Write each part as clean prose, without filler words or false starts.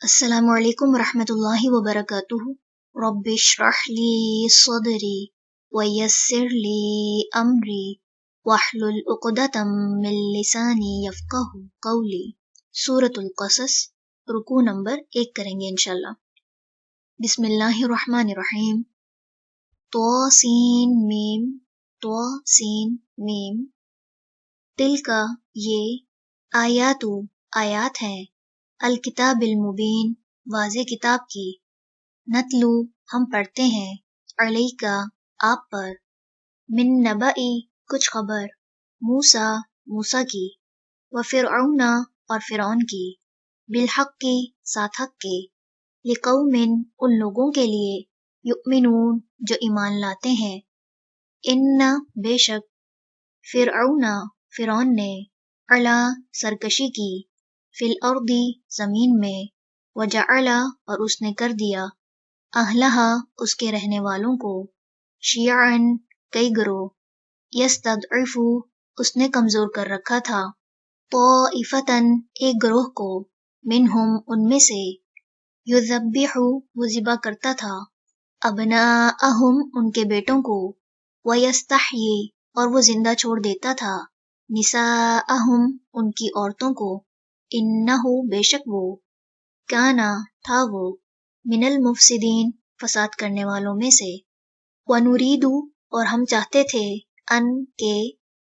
السلام علیکم ورحمۃ اللہ وبرکاتہ۔ رب اشرح لی صدری ویسر لی امری واحلل عقدۃ من لسانی یفقہوا قولی۔ سورۃ القصص، رکوع نمبر 1 کریں گے انشاءاللہ۔ بسم اللہ الرحمن الرحیم۔ طاسین میم، طاسین میم، تلکا یہ، آیات ہیں، الکتاب المبین واضح کتاب کی، نتلو ہم پڑھتے ہیں، علیکا آپ پر، من نبئی کچھ خبر، موسیٰ کی، وفرعون اور فرعون کی، بالحق کی ساتھ حق کے، لقوم ان لوگوں کے لیے، یؤمنون جو ایمان لاتے ہیں، ان بے شک، فرعون نے، علا سرکشی کی، فی الارض زمین میں، وجعل اور اس نے کر دیا، اہلہا اس کے رہنے والوں کو، شیعاً کئی گروہ، یستضعف اس نے کمزور کر رکھا تھا، طائفتاً ایک گروہ کو، منہم ان میں سے، یذبح وہ ذبح کرتا تھا، ابناءہم ان کے بیٹوں کو، ویستحیی اور وہ زندہ چھوڑ دیتا تھا، نساءہم ان کی عورتوں کو، انہو بے شک وہ، کانا تھا وہ، من المفسدین فساد کرنے والوں میں سے، ونرید اور ہم چاہتے تھے، ان کے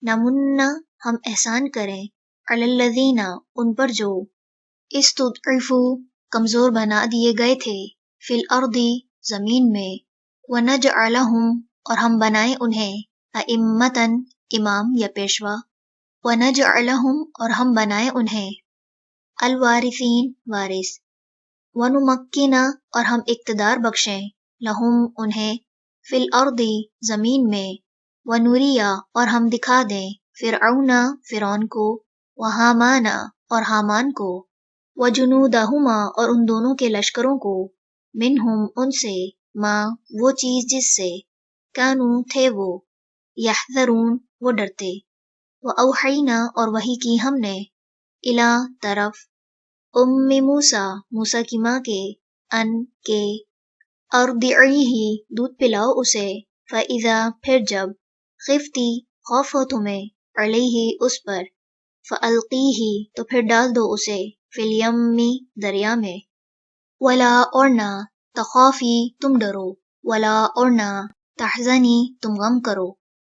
نمن ہم احسان کریں، علی الذین ان پر جو، استضعفوا کمزور بنا دیے گئے تھے، فی الارض زمین میں، ونجعلہم اور ہم بنائیں انہیں، ائمۃً امام یا پیشوا، ونجعلہم اور ہم بنائیں انہیں، الوارثین وارث، ونمکن اور ہم اقتدار بخشیں، لہم انہیں، فی الارض زمین میں، ونری اور ہم دکھا دیں، فرعون کو، وہامان اور حامان کو، وجنودہما اور ان دونوں کے لشکروں کو، منہم ان سے، ما وہ چیز جس سے، کانو تھے وہ، یحذرون وہ ڈرتے، وأوحینا اور وحی کی ہم نے، الی طرف، موسیٰ کی ماں کے، ان کے، ارضعیہ دودھ پلاؤ اسے، فاذا پھر جب، خفتی خوف ہو تمہیں، علیہ اس پر، فالقیہ تو پھر ڈال دو اسے، فی الیم دریا میں، ولا اور نہ، تخافی تم ڈرو، ولا اور نہ، تحزنی تم غم کرو،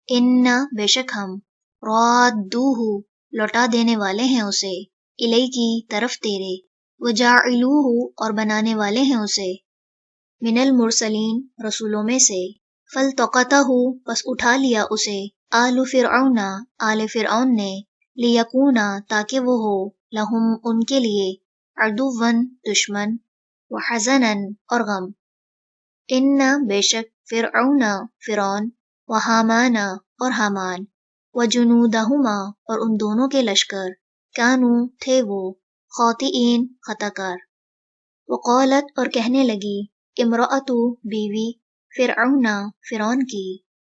انا بے شک ہم، رادوہ لوٹا دینے والے ہیں اسے، الیکی طرف تیرے، وجاعلوہ اور بنانے والے ہیں اسے، من المرسلین رسولوں میں سے، فالتقطہ پس اٹھا لیا اسے، آل فرعون نے، لیکونا تاکہ وہ ہو، لہم ان کے لیے، عدواً دشمن، وحزناً اور غم، ان بے شک فرعون، وحامان اور حامان، وجنودہما اور ان دونوں کے لشکر، کانو تھے وہ، خاطئین خطا کار، وقالت اور کہنے لگی، امرأۃ بیوی، فرعون کی،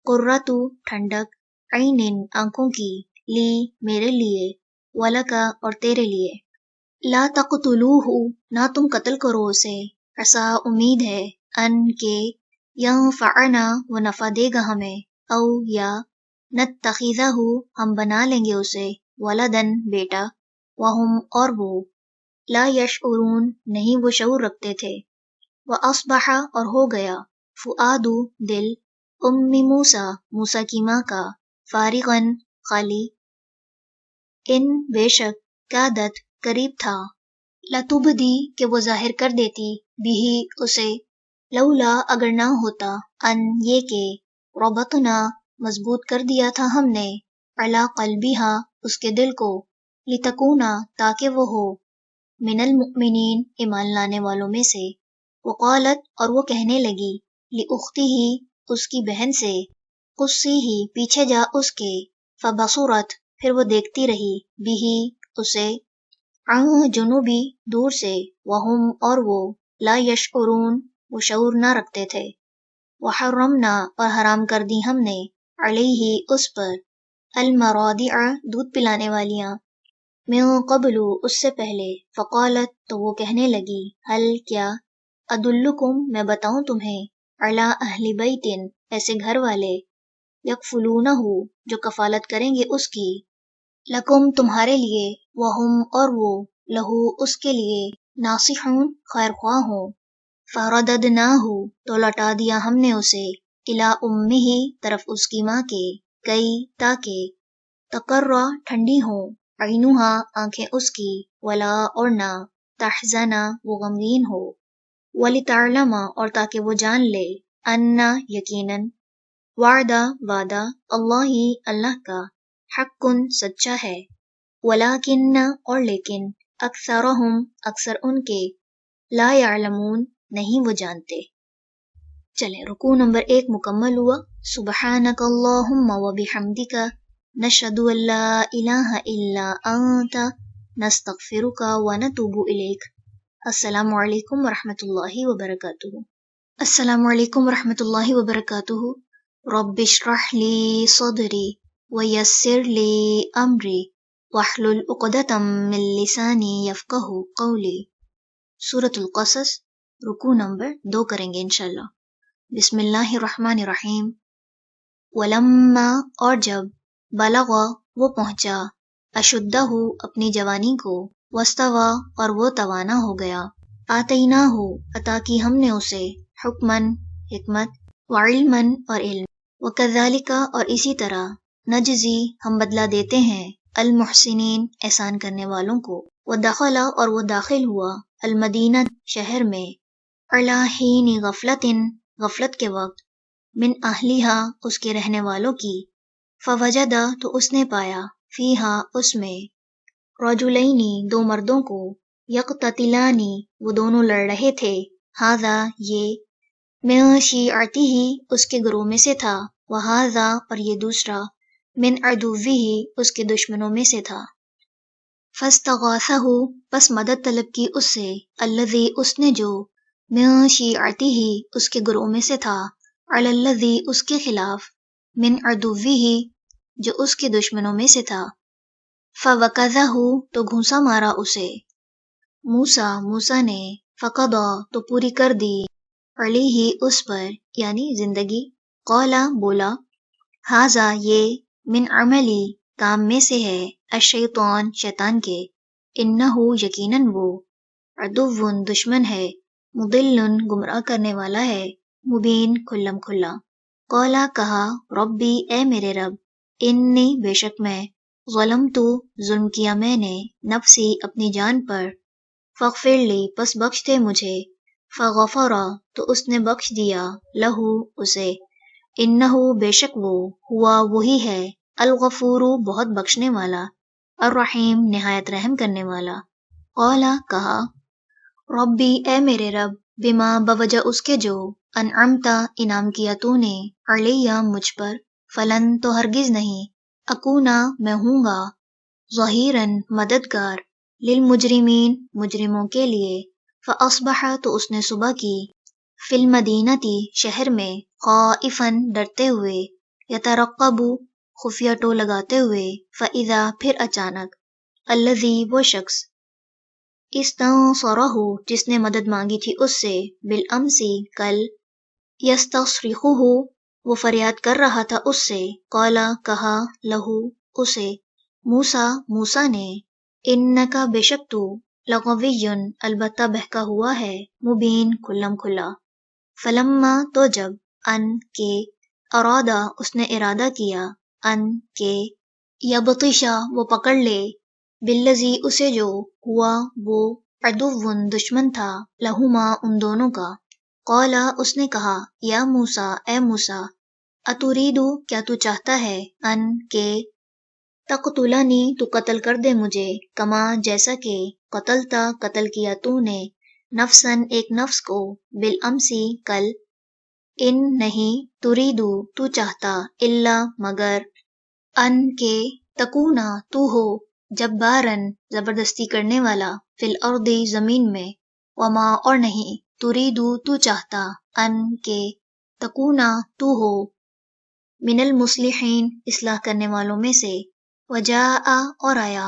قرۃ ٹھنڈک، عین آنکھوں کی، لی میرے لیے، ولک اور تیرے لیے، لا تقتلوہ نہ تم قتل کرو اسے، عسیٰ امید ہے، ان کے، ینفعنا وہ نفع دے گا ہمیں، او یا، نتخذہ ہم بنا لیں گے اسے، ولدن بیٹا، وہم اور وہ، لا یشعرون نہیں وہ شعور رکھتے تھے، واصبح اور ہو گیا، فؤاد دل، موسیٰ کی ماں کا، فارغاً خالی، ان بے شک، کادت قریب تھا، لتبدی کہ وہ ظاہر کر دیتی، بھی اسے، لولا اگر نہ ہوتا، ان یہ کہ، ربطنا مضبوط کر دیا تھا ہم نے، علی قلبہا اس کے دل کو، لتکونا تاکہ وہ ہو، من المؤمنین ایمان لانے والوں میں سے، وقالت اور وہ کہنے لگی، لاختہ اس کی بہن سے، قصیہ پیچھے جا اس کے، فبصرت پھر وہ دیکھتی رہی، بھی اسے، عن جنوبی دور سے، وہم اور وہ، لا یشعرون وہ شعور نہ رکھتے تھے، وحرمنا اور حرام کر دی ہم نے، علیہ اس پر، المراضع دودھ پلانے والیاں، من قبل اس سے پہلے، فقالت تو وہ کہنے لگی، حل کیا، ادلکم میں بتاؤں تمہیں، علی اہل بیتن ایسے گھر والے، یکفلونہ جو کفالت کریں گے اس کی، لکم تمہارے لیے، وہم اور وہ، لہو اس کے لیے، ناصحون خیر خواہ ہوں، فرددناہ تو لوٹا دیا ہم نے اسے، الی امہ طرف اس کی ماں کے، کئی تاکہ، تقرّ ٹھنڈی ہوں، عینوہا آنکھیں اس کی، ولا اور نہ، تحزنا وہ غمگین ہو، ولتعلم اور تاکہ وہ جان لے، انا یقیناً، وعدہ وعدہ، اللہ اللہ کا، حق سچا ہے، ولیکن اور لیکن، اکثرہم اکثر ان کے، لا یعلمون نہیں وہ جانتے۔ چلیں رکوع نمبر 1 مکمل ہوا۔ سبحانک اللہم وبحمدک، نشہد ان لا الہ الا انت، نستغفرک ونتوب الیک۔ السلام علیکم ورحمۃ اللہ وبرکاتہ۔ السلام علیکم ورحمۃ اللہ وبرکاتہ۔ رب اشرح لی صدری ویسر لی امری واحلل عقدۃ من لسانی یفقہوا قولی۔ سورۃ القصص، رکوع نمبر 2 کریں گے انشاءاللہ۔ بسم اللہ الرحمن الرحیم۔ ولما اور جب، بلغ وہ پہنچا، اشدہ اپنی جوانی کو، واستوى اور وہ توانا ہو گیا، آتیناہ عطا کی ہم نے اسے، حکمن حکمت، وعلمن اور علم، وکذالک اور اسی طرح، نجزی ہم بدلہ دیتے ہیں، المحسنین احسان کرنے والوں کو، ودخل اور وہ داخل ہوا، المدینہ شہر میں، علی حین غفلۃ غفلت کے وقت، من اہلیہا اس کے رہنے والوں کی، فوجد تو اس نے پایا، فیہا اس میں، رجلینی دو مردوں کو، یقتتلانی وہ دونوں لڑ رہے تھے، ھذا یہ، من شیعتہ اس کے گروہ میں سے تھا، وھذا اور یہ دوسرا، من عدوہ اس کے دشمنوں میں سے تھا، فاستغاثہ پس مدد طلب کی اس سے، الذی اس نے جو، من شیعتہ اس کے گروہ میں سے تھا، علی الذی اس کے خلاف، من عدوہ جو اس کے دشمنوں میں سے تھا، فوکزہ تو گھونسا مارا اسے، موسیٰ نے، فقضی تو پوری کر دی، علیہ اس پر یعنی زندگی، قولا بولا، ھذا یہ، من عملی کام میں سے ہے، الشیطان شیطان کے، انہ یقیناً وہ، عدو دشمن ہے، مضل گمراہ کرنے والا ہے، مبین کھلم کھلا، قولا کہا، ربی اے میرے رب، انی بے شک میں، ظلمت ظلم کیا میں نے، نفسی اپنی جان پر، فاغفر لی پس بخش دے مجھے، فغفر تو اس نے بخش دیا، لہو اسے، انہ بے شک وہ، ہوا وہی ہے، الغفور بہت بخشنے والا، الرحیم نہایت رحم کرنے والا، قولا کہا، ربی اے میرے رب، بما بوجہ اس کے جو، انعمتا انعام کیا تو نے، علیہ مجھ پر، فلن تو ہرگز نہیں، اکونا میں ہوں گا، ظہیراً مددگار، للمجرمین مجرموں کے لیے، فاصبح تو اس نے صبح کی، فی المدینتی شہر میں، خائفاً ڈرتے ہوئے، یترقب خفیہ ٹو لگاتے ہوئے، فاذا پھر اچانک، الذی وہ شخص، استنصرہ جس نے مدد مانگی تھی اس سے، بالامسی کل، یستصرخہ وہ فریاد کر رہا تھا اس سے، قولا کہا، لہو اسے، موسیٰ نے، انکا بے شک تو، لغوی البتہ بہکا ہوا ہے، مبین کھلم کھلا، فلما تو جب، ان کے، ارادہ اس نے ارادہ کیا، ان کے، یبطشا وہ پکڑ لے، بالذی اسے جو، ہوا وہ، عدو دشمن تھا، لہما ان دونوں کا، قولا اس نے کہا، یا موسیٰ اے موسیٰ، اتریدو کیا تو چاہتا ہے، ان کے، تقتلنی تو قتل کر دے مجھے، کما جیسا کہ، قتلتا قتل کیا تو نے، نفسن ایک نفس کو، بالامسی کل، ان نہیں، تریدو تو چاہتا، الا مگر، ان کے، تکونا تو ہو، جبارن زبردستی کرنے والا، فی الارض زمین میں، وما اور نہیں، تریدو تو چاہتا، ان کے، تکونا تو ہو، من المصلحین اصلاح کرنے والوں میں سے، وجاء اور آیا،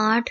8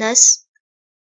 10,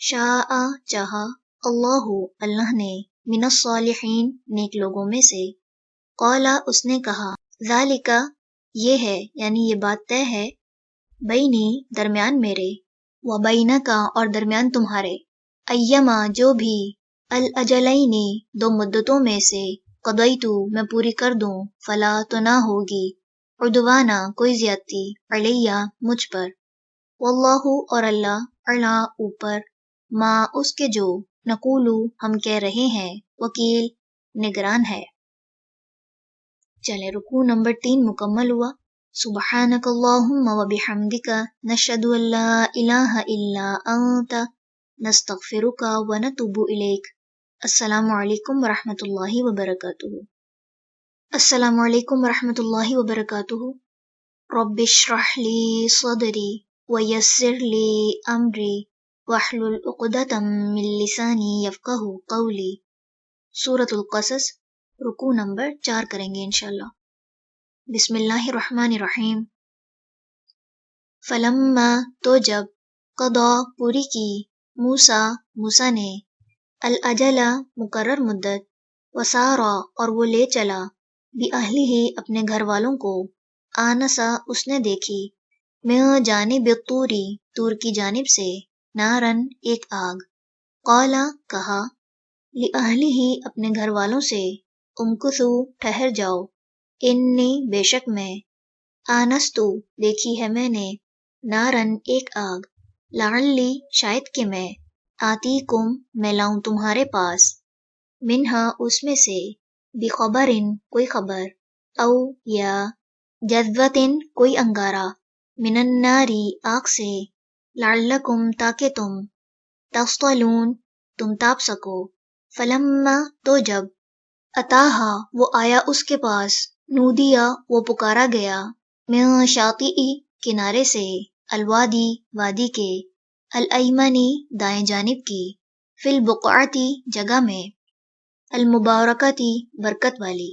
شاء چاہا، اللہ اللہ نے، من الصالحین نیک لوگوں میں سے، قالا اس نے کہا، ذالک یہ ہے یعنی یہ بات طے ہے، بینی درمیان میرے، و بینک اور درمیان تمہارے، ایما جو بھی، الاجلینی دو مدتوں میں سے، قضیتو میں پوری کر دوں، فلا تو نہ ہوگی، عدوانہ کوئی زیادتی، علیہ مجھ پر، واللہ اور اللہ، علا اوپر، ما اس کے جو، نقولو ہم کہہ رہے ہیں، وکیل نگران ہے۔ چلے رکوع نمبر 3 مکمل ہوا۔ سبحانک اللہم و بحمدک نشہد ان لا الہ الا انت نستغفرک و نتوب الیک۔ السلام علیکم ورحمۃ اللہ وبرکاتہ۔ السلام علیکم ورحمۃ اللہ وبرکاتہ۔ رب اشرح لی صدری ویسر لی امری واحلل عقدۃ من لسانی یفقہوا قولی۔ سورۃ القصص، رکوع نمبر 4 کریں گے انشاءاللہ۔ بسم اللہ الرحمن الرحیم۔ فلما تو جب، قضا پوری کی، موسیٰ نے، الاجل مقرر مدت، وسارا اور وہ لے چلا، بأہلہ اپنے گھر والوں کو، آنسا اس نے دیکھی، من جانب طوری طور کی جانب سے، نارن ایک آگ، قالا کہا، لأہلہ اپنے گھر والوں سے، امکثوا ٹھہر جاؤ، انی بے شک میں، آنستو دیکھی ہے میں نے، نارن ایک آگ، لعلی شاید کہ میں، آتیکم میں لاؤں تمہارے پاس، منہا اس میں سے، بخبرن کوئی خبر، او یا جذوۃ کوئی انگارہ، من الناری آگ سے، لعلکم تاکہ تم، تصطلون تم تاپ سکو، فلما تو جب، اتاہا وہ آیا اس کے پاس، نودیا وہ پکارا گیا، من شاطئ کنارے سے، الوادی وادی کے، الایمنی دائیں جانب کی، فی البقعۃ جگہ میں، المبارکۃ برکت والی،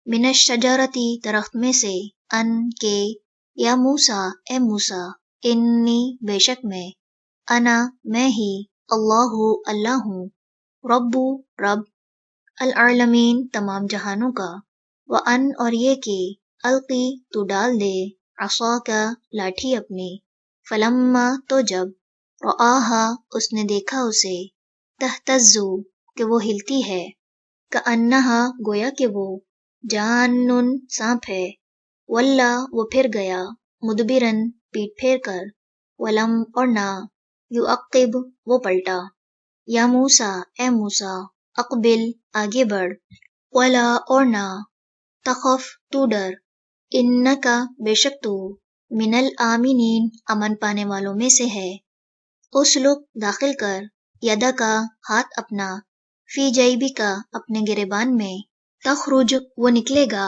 من الشجرۃ درخت میں سے، ان کے، یا موسیٰ اے موسیٰ، انی بے شک میں، انا میں ہی، اللہ ہوں، رب العالمین تمام جہانوں کا، وان اور یہ کہ، القی تو ڈال دے، عصاک لاٹھی اپنی، فلما تو جب، رآہا اس نے دیکھا اسے، تہتز کہ وہ ہلتی ہے، کأنہا گویا کہ وہ، جان سانپ ہے، ولا وہ پھر گیا، مدبرن پیٹ پھیر کر، ولم اور نہ، یعقب وہ پلٹا، یا موسیٰ اے موسیٰ، اقبل آگے بڑھ، ولا اور نہ، تخف تو ڈر، انکا بے شک تو، من الآمنین امن پانے والوں میں سے ہے، اسلک داخل کر، یدا کا ہاتھ اپنا، فی جیبی کا اپنے گریبان میں، تخرج وہ نکلے گا،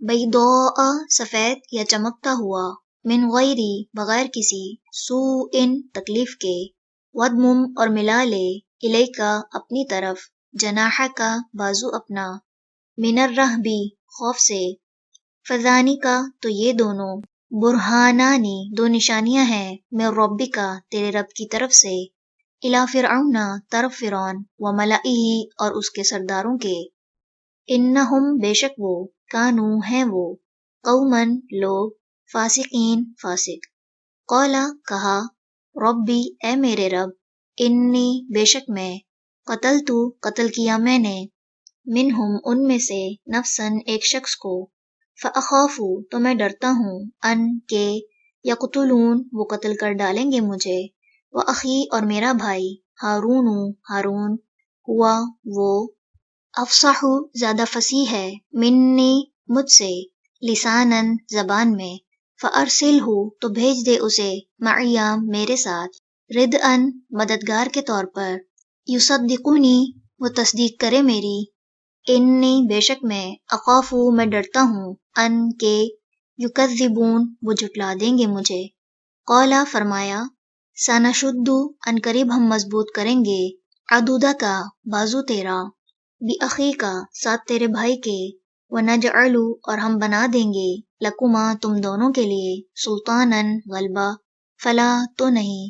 بیضاء سفید یا چمکتا ہوا، من غیری بغیر کسی، سوء تکلیف کے، ودمم اور ملا لے، الیکا اپنی طرف، جناحک بازو اپنا، من الرہبی خوف سے، فذانک تو یہ دونوں، برہانانی دو نشانیاں ہیں، من ربک تیرے رب کی طرف سے، الی فرعون طرف فرعون، وملئہ اور اس کے سرداروں کے، انہم بے شک وہ، کانو ہیں وہ، قومن لوگ، فاسقین فاسق، قالا کہا، ربی اے میرے رب، انی بے شک میں، قتل کیا میں نے، منہم ان میں سے، نفسن ایک شخص کو، فاخاف تو میں ڈرتا ہوں، ان کے، یقتلون وہ قتل کر ڈالیں گے مجھے، واخی اور میرا بھائی، ہارون، ہوا وہ، افصح زیادہ فصیح ہے، منی مجھ سے، لسانن زبان میں، فارسلہ تو بھیج دے اسے، معیا میرے ساتھ، ردءن مددگار کے طور پر، یصدقونی وہ تصدیق کرے میری، انی بے شک میں ڈرتا ہوں، ان کے، یکذبون وہ جھٹلا دیں گے مجھے، قالا فرمایا، سنشد ان قریب ہم مضبوط کریں گے، عضدک کا بازو تیرا، باخیک ساتھ تیرے بھائی کے، ونجعل اور ہم بنا دیں گے، لکما تم دونوں کے لیے، سلطانن غلبہ، فلا تو نہیں،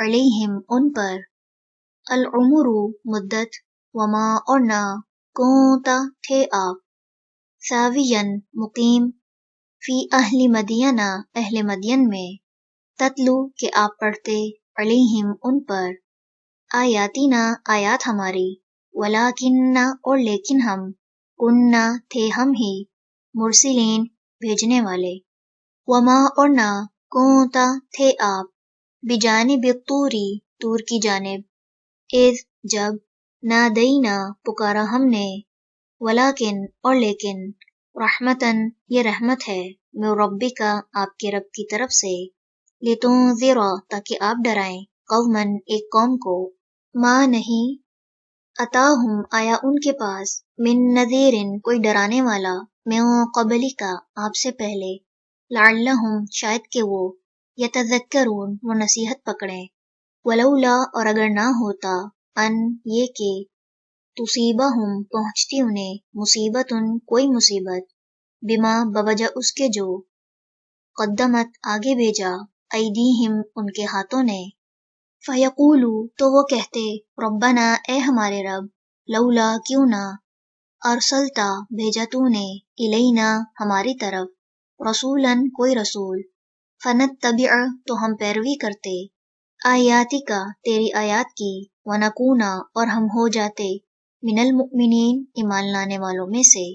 علیہم ان پر، العمر مدت، وما اور نہ، کونتا تھے آپ، ساوین مقیم، فی اہل مدینہ اہل مدین میں، تتلو کہ آپ پڑھتے، علیہم ان پر، آیاتنا آیات ہماری، ولیکننا اور لیکن ہم، کننا تھے ہم ہی، مرسلین بھیجنے والے، وما اور نہ، کونتا تھے آپ، بجانب طوری طور کی جانب، اذ جب، نادینا پکارا ہم نے، ولیکن اور لیکن، رحمتن یہ رحمت ہے، من ربک آپ کے رب کی طرف سے، لتنذر تاکہ آپ ڈرائیں، قومن ایک قوم کو، ماں نہیں، اتاہم آیا ان کے پاس، من نذیر کوئی ڈرانے والا، من قبلک آپ سے پہلے، لعلہم شاید کہ وہ، یتذکرون وہ نصیحت پکڑیں، ولولا اور اگر نہ ہوتا، ان یہ کہ، تصیبہم پہنچتی انہیں، مصیبتن کوئی مصیبت، بما بوجہ اس کے جو، قدمت آگے بھیجا، ایدیہم ان کے ہاتھوں نے، فیقولو تو وہ کہتے، ربنا اے ہمارے رب، لولا کیوں نہ، ارسلتا بھیجا تو نے، الینا ہماری طرف، رسولن کوئی رسول، فنتبع تو ہم پیروی کرتے، آیاتی کا تیری آیات کی، ونکونا اور ہم ہو جاتے، من المؤمنین ایمان لانے والوں میں سے،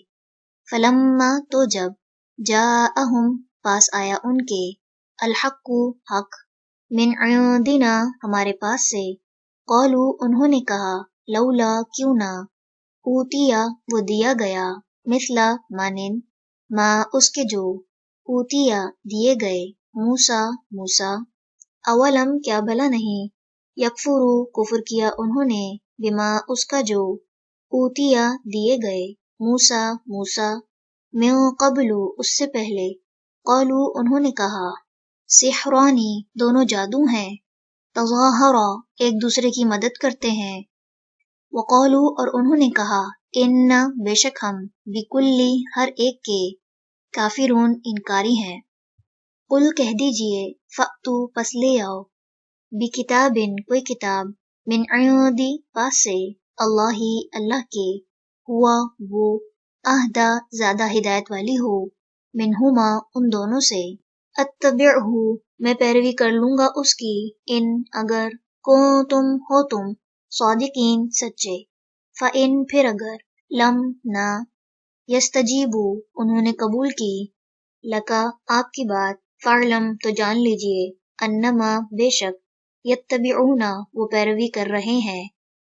فلما تو جب، جاءہم پاس آیا ان کے، الحق حق، من عندنا ہمارے پاس سے، قالو انہوں نے کہا، لولا کیوں نہ، اوتیا وہ دیا گیا، مثلا مانند، ما اس کے جو، اوتیا دیے گئے، موسیٰ موسیٰ، اولم کیا بھلا نہیں، یکفرو کفر کیا انہوں نے، بما اس کا جو، اوتیا دیے گئے، موسیٰ موسیٰ، من قبلو اس سے پہلے، قالو انہوں نے کہا، سحرانی دونوں جادو ہیں، تظاہرا ایک دوسرے کی مدد کرتے ہیں، وقالو اور انہوں نے کہا، ان بے شک ہم، بکلی ہر ایک کے، کافرون انکاری ہیں، قل کہہ دیجئے، فأتو پس لے آؤ، بکتابن کوئی کتاب، من عندی پاس سے، اللہ اللہ کے، ہوا وہ، اہدا زیادہ ہدایت والی ہو، منہما ان دونوں سے، اتبعہ میں پیروی کر لوں گا اس کی، ان اگر، کنتم ہو تم، صادقین سچے، فإن پھر اگر، لم نہ، یستجیبو انہوں نے قبول کی، لکا آپ کی بات، فعلم تو جان لیجئے، انما بے شک، یتبعون وہ پیروی کر رہے ہیں،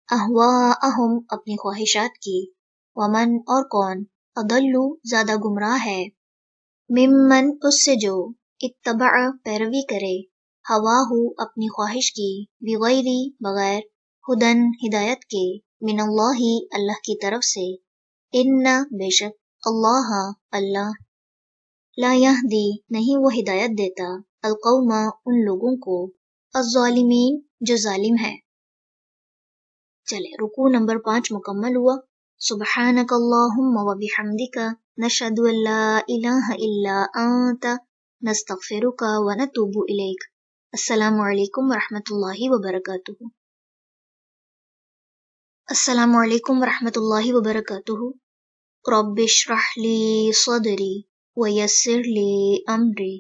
اہواءہم اپنی خواہشات کی، ومن اور کون، اضلوا زیادہ گمراہ ہے، ممن اس سے جو، اتبع پیروی کرے، ہواہ اپنی خواہش کی، بغیری بغیر، ہدن ہدایت کے، من اللہ اللہ کی طرف سے، ان بے شک اللہ اللہ، لا یہدی نہیں وہ ہدایت دیتا، القوم ان لوگوں کو، الظالمین جو ظالم ہے۔ چلے رکوع نمبر 5 مکمل ہوا۔ سبحانک اللہم و بحمدک، نشہد ان لا الہ الا انت، نستغفرک و نتوب الیک۔ السلام علیکم ورحمۃ اللہ وبرکاتہ۔ السلام علیکم ورحمۃ اللہ وبرکاتہ۔ رب اشرح لی صدری ویسر لی امری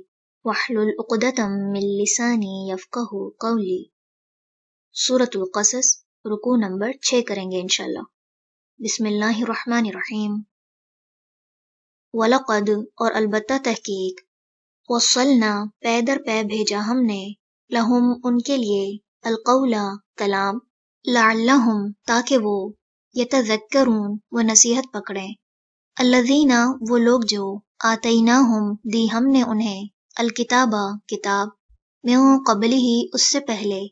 واحلل عقدۃ من لسانی یفقہوا قولی۔ سورۃ القصص، رکوع نمبر 6 کریں گے انشاءاللہ۔ بسم اللہ الرحمن الرحیم۔ وَلَقَدْ اور البتہ تحقیق، وصلنا پے در پے بھیجا ہم نے، لہم ان کے لیے، القول کلام، لعلہم تاکہ وہ، یتذکرون وہ نصیحت پکڑیں، الذین وہ لوگ جو، آتیناہم دی ہم نے انہیں، الکتاب کتاب، من قبلہ اس سے پہلے،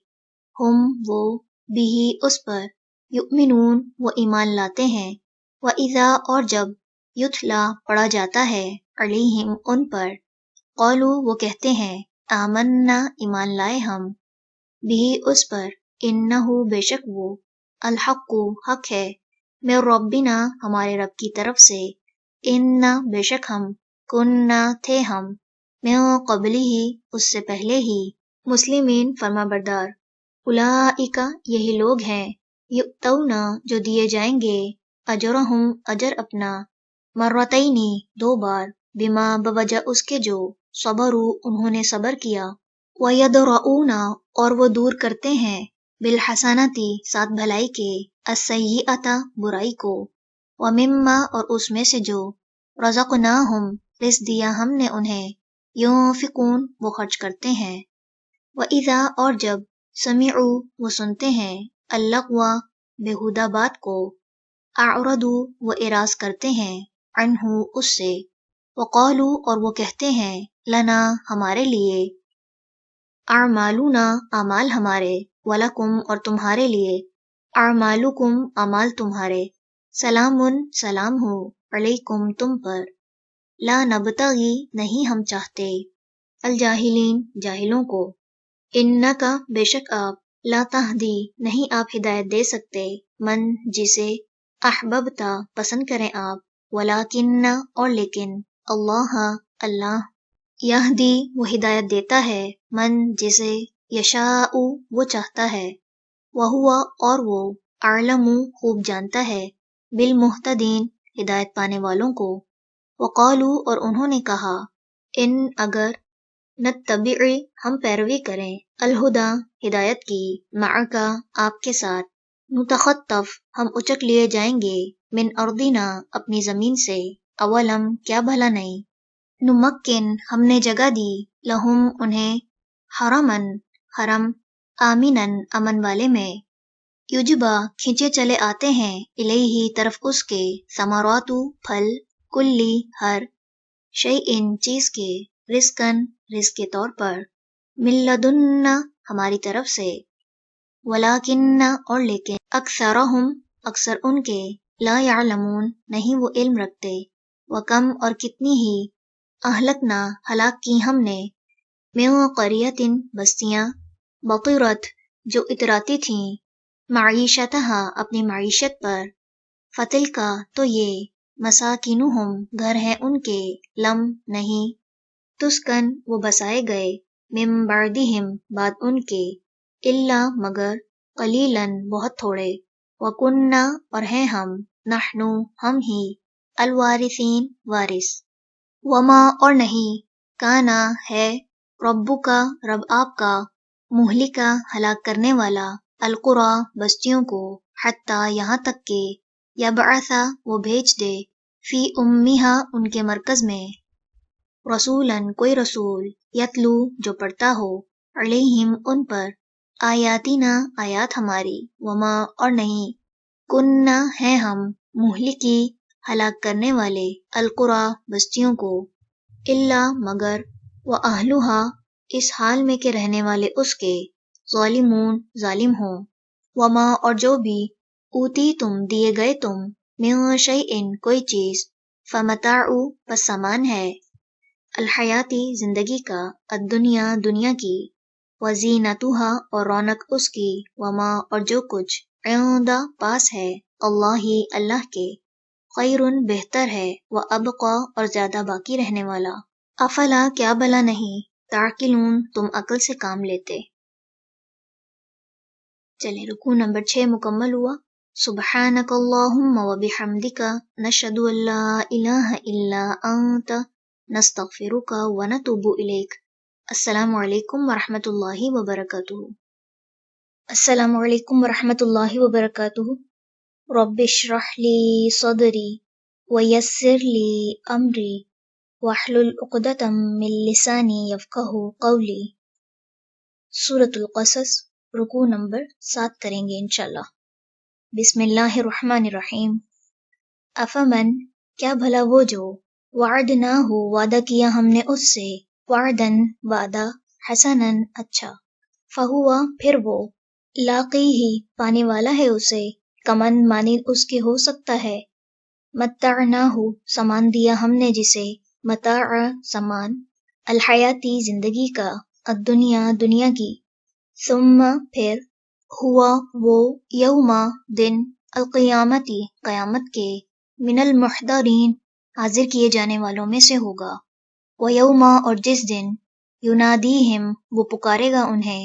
ہم وہ، بھی اس پر، یؤمنون وہ ایمان لاتے ہیں، وَإِذَا اور جب، یتلا پڑھا جاتا ہے، علیہم ان پر، قالو وہ کہتے ہیں، آمنا ایمان لائے ہم، بھی اس پر، انہو بے شک وہ، الحق حق ہے، من ربنا ہمارے رب کی طرف سے، ان بے شک ہم، کننا تھے ہم، من قبلہ اس سے پہلے ہی، مسلمین فرما بردار، اولئک یہی لوگ ہیں، یؤتونا جو دیے جائیں گے، اجرہم اجر اپنا، مرتینی دو بار، بما بوجہ اس کے جو صبروا انہوں نے صبر کیا، ویدرؤون اور وہ دور کرتے ہیں، بالحسنتی ساتھ بھلائی کے، السیئۃ برائی کو، ومما اور اس میں سے جو رزقناہم رزق دیا ہم نے انہیں، ينفقون وہ خرچ کرتے ہیں، وَإِذَا اور جب سمعوا وہ سنتے ہیں، اللغو بےہودہ بات کو، اعرضوا وہ اعراض کرتے ہیں، عنہ اس سے، وقالوا اور وہ کہتے ہیں، لنا ہمارے لیے، اعمالنا اعمال ہمارے، ولکم اور تمہارے لیے، اعمالکم اعمال تمہارے، سلام سلام ہو، علیکم تم پر، لا نبتغی نہیں ہم چاہتے، الجاہلین جاہلوں کو، انکا بے شک آپ، لا تہدی نہیں آپ ہدایت دے سکتے، من جسے، احببتا پسند کریں آپ، ولیکن اور لیکن، اللہ اللہ، یہدی وہ ہدایت دیتا ہے، من جسے، یشاء وہ چاہتا ہے، وہو اور وہ، اعلم خوب جانتا ہے، بالمہتدین ہدایت پانے والوں کو، وقالوا اور انہوں نے کہا، ان اگر، نتبع ہم پیروی کریں، الہدا ہدایت کی، معک آپ کے ساتھ، نتخطف ہم اچک لیے جائیں گے، من ارضنا اپنی زمین سے، اولم کیا بھلا نہیں، نمکن ہم نے جگہ دی، لہم انہیں، حرمن حرم، آمنن امن والے میں، یجبا کھینچے چلے آتے ہیں، الیہ طرف اس کے، ثمرات پھل، کلی ہر، شیئن چیز کے، رزقن رزق کے طور پر، من لدنا ہماری طرف سے، ولیکن اور لیکن، اکثرہم اکثر ان کے، لا یعلمون نہیں وہ علم رکھتے، وکم اور کتنی ہی، اہلکنا ہلاک کی ہم نے، من قریۃ بستیاں، بطرت جو اتراتی تھیں، معیشتہا اپنی معیشت پر، فتلکا تو یہ، مساکنہم گھر ہیں ان کے، لم نہیں، تسکن وہ بسائے گئے، من بعدہم بعد ان کے، الا مگر، قلیلاً بہت تھوڑے، وکننا اور ہیں ہم، نحنو ہم ہی، الوارثین وارث، وما اور نہیں، کانا ہے، ربکا رب آپ کا، مہلکا ہلاک کرنے والا، القری بستیوں کو، حتی یہاں تک کہ، یبعثا وہ بھیج دے، فی امہا ان کے مرکز میں، رسولاً کوئی رسول، یتلو جو پڑھتا ہو، علیہم ان پر، آیاتنا آیات ہماری، وما اور نہیں، کننا ہیں ہم، مہلکی ہلاک کرنے والے، القری بستیوں کو، الا مگر، واہلھا اس حال میں کہ رہنے والے اس کے، ظالمون ظالم ہوں، وما اور جو بھی، اوتی تم دیے گئے تم، من شیئن کوئی چیز، فمتاع پس سامان ہے، الحیاتی زندگی کا، الدنیا دنیا کی، وزینتہا اور رونق اس کی، وما اور جو کچھ، عند پاس ہے، اللہ ہی اللہ کے، خیرن بہتر ہے، وابقی اور زیادہ باقی رہنے والا، افلا کیا بھلا نہیں، تعقلون تم عقل سے کام لیتے۔ چلے رکوع نمبر 6 مکمل ہوا۔ سبحانک اللہم وبحمدک، نشہد ان لا الہ الا انت، نستغفرک ونتوب الیک۔ السلام علیکم ورحمۃ اللہ وبرکاتہ۔ السلام علیکم ورحمۃ اللہ وبرکاتہ۔ رب اشرح لی صدری ویسر لی امری واحلل عقدۃ من لسانی یفقہوا قولی۔ سورۃ القصص، رکوع نمبر 7 کریں گے انشاءاللہ۔ بسم اللہ الرحمن الرحیم۔ افمن کیا بھلا وہ جو، وعدناہ وعدہ کیا ہم نے اس سے، وعدن وعدہ، حسناً اچھا، فہوا پھر وہ، لاقیہ پانے والا ہے اسے، کمن مانند اس کے ہو سکتا ہے، متعناہ سامان دیا ہم نے جسے، متاع سامان، الحیاتی زندگی کا، الدنیا دنیا کی، ثم پھر، ہوا وہ، یوما دن، القیامتی قیامت کے، من المحضرین حاضر کیے جانے والوں میں سے ہوگا، ویوما اور جس دن، ینادیہم وہ پکارے گا انہیں،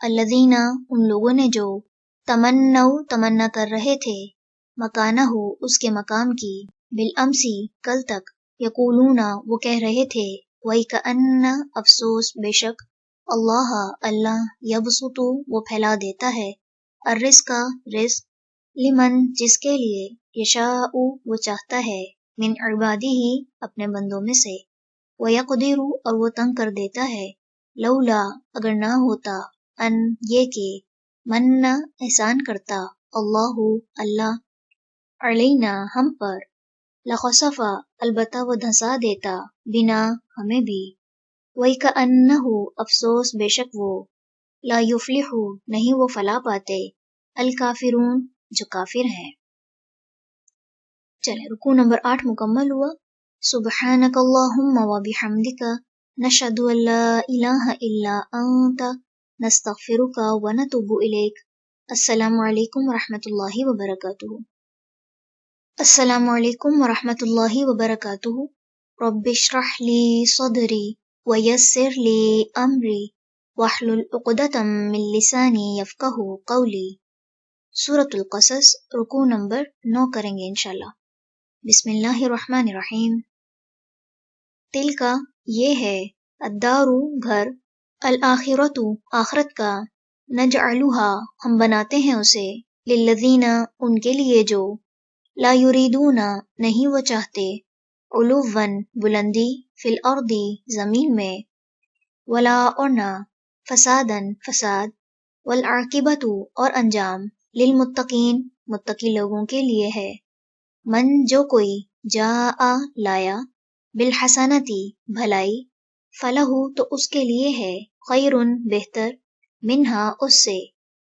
الذین ان لوگوں نے جو تمنّو تمنا کر رہے تھے مکانہو اس کے مقام کی بالامسی کل تک یقولون وہ کہہ رہے تھے وَيْكَأَنَّ افسوس بے شک اللہ اللہ یبسط وہ پھیلا دیتا ہے الرزق رزق لمن جس کے لیے یشاء وہ چاہتا ہے من عبادہ اپنے بندوں میں سے وَيَقْدِرُ اور وہ تنگ کر دیتا ہے لولا اگر نہ ہوتا ان یہ کہ من احسان کرتا اللہ اللہ علینا ہم پر لخسف البتہ وہ دھنسا دیتا بنا ہمیں بھی وَيْكَأَنَّهُ افسوس بے شک وہ لا یفلح نہیں وہ فلاح پاتے الکافرون جو کافر ہیں۔ چلے رکوع نمبر 8 مکمل ہوا۔ سبحانک اللہم وبحمدک نشہد ان لا الہ الا انت نستغفرک ونتوب الیک۔ السلام علیکم ورحمۃ اللہ وبرکاتہ۔ السلام علیکم ورحمۃ اللہ وبرکاتہ۔ رب اشرح لی صدری ویسر لی امری واحلل عقدۃ من لسانی یفقہوا قولی۔ سورۃ القصص رکوع نمبر 9 کریں گے انشاءاللہ۔ بسم اللہ الرحمن الرحیم۔ تلکا یہ ہے الدار گھر الآخرۃ آخرت کا نجعلھا ہم بناتے ہیں اسے للذین ان کے لیے جو لا یریدون نہیں وہ چاہتے علوا بلندی فی الارض زمین میں ولا اور نہ فسادا فساد والعاقبۃ اور انجام للمتقین متقی لوگوں کے لیے ہے من جو کوئی جاء لایا بالحسنتی بھلائی فلہ تو اس کے لیے ہے خیر بہتر منہا اس سے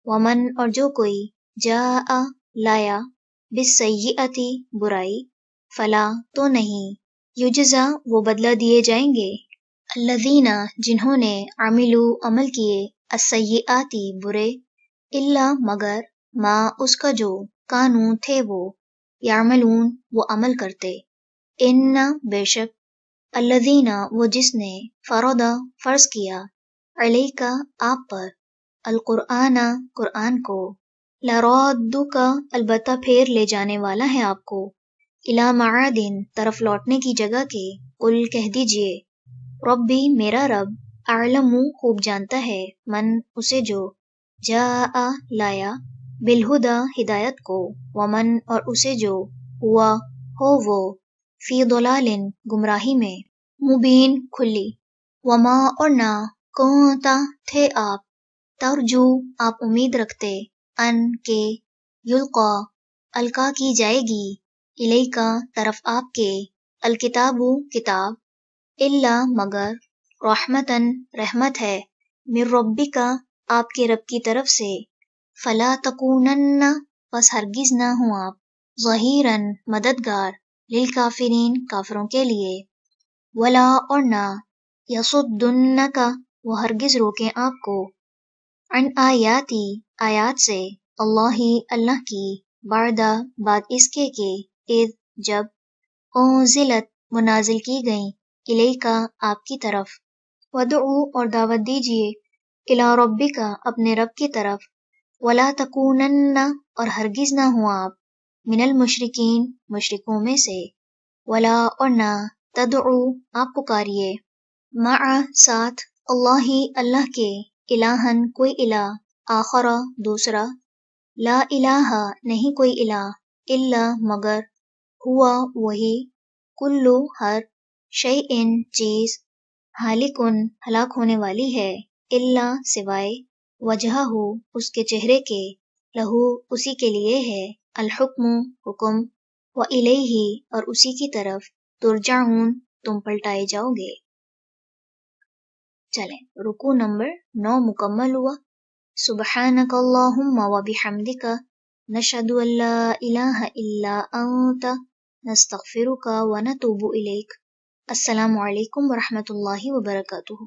ومن اور جو کوئی جاء لایا بالسیئتی برائی فلا تو نہیں یجزا وہ بدلہ دیے جائیں گے الذین جنہوں نے عملوا عمل کیے السیئاتی برے الا مگر ما اس کا جو کانوا تھے وہ یعملون وہ عمل کرتے ان بے شک الذین وہ جس نے فرض فرض کیا علیک آپ پر القرآن قرآن کو لرادک البتہ پھیر لے جانے والا ہے آپ کو الی معاد طرف لوٹنے کی جگہ کے قل کہہ دیجئے ربی میرا رب اعلم خوب جانتا ہے من اسے جو جاء لایا بالہدی ہدایت کو ومن اور اسے جو ہوا ہو وہ فی ضلال گمراہی میں مبین کھلی وما اور نہ کنتا تھے آپ ترجو آپ امید رکھتے ان کے یلقا القا کی جائے گی الیکا طرف آپ کے الکتاب کتاب الا مگر رحمتن رحمت ہے من ربک آپ کے رب کی طرف سے فلا تکونن پس ہرگز نہ ہوں آپ ظہیرن مددگار للکافرین کافروں کے لیے ولا اور نہ یصدنک وہ ہرگز روکیں آپ کو عن آیاتی آیات سے اللہ اللہ کی بعد بعد اس کے کہ اذ جب انزلت منازل کی گئیں الیکا آپ کی طرف ودعو اور دعوت دیجئے الی ربک اپنے رب کی طرف ولا تکونن اور ہرگز نہ ہوں آپ من المشرکین مشرکوں میں سے ولا اور نہ تدعو آپ پکاریے مع ساتھ اللہ اللہ کے الہن کوئی الہ آخر دوسرا لا الہ نہیں کوئی الہ الا مگر ہوا وہی کلو ہر شیئن چیز ہالکن ہلاک ہونے والی ہے الا سوائے وجہہ اس کے چہرے کے لہو اسی کے لیے ہے الحکم حکم و الیہ اور اسی کی طرف ترجعون تم پلٹائے جاؤ گے۔ چلیں رکوع نمبر 9 مکمل ہوا۔ سبحانک اللہم وبحمدک نشہد ان لا الہ الا انت نستغفرک ونتوب الیک۔ السلام علیکم ورحمۃ اللہ وبرکاتہ۔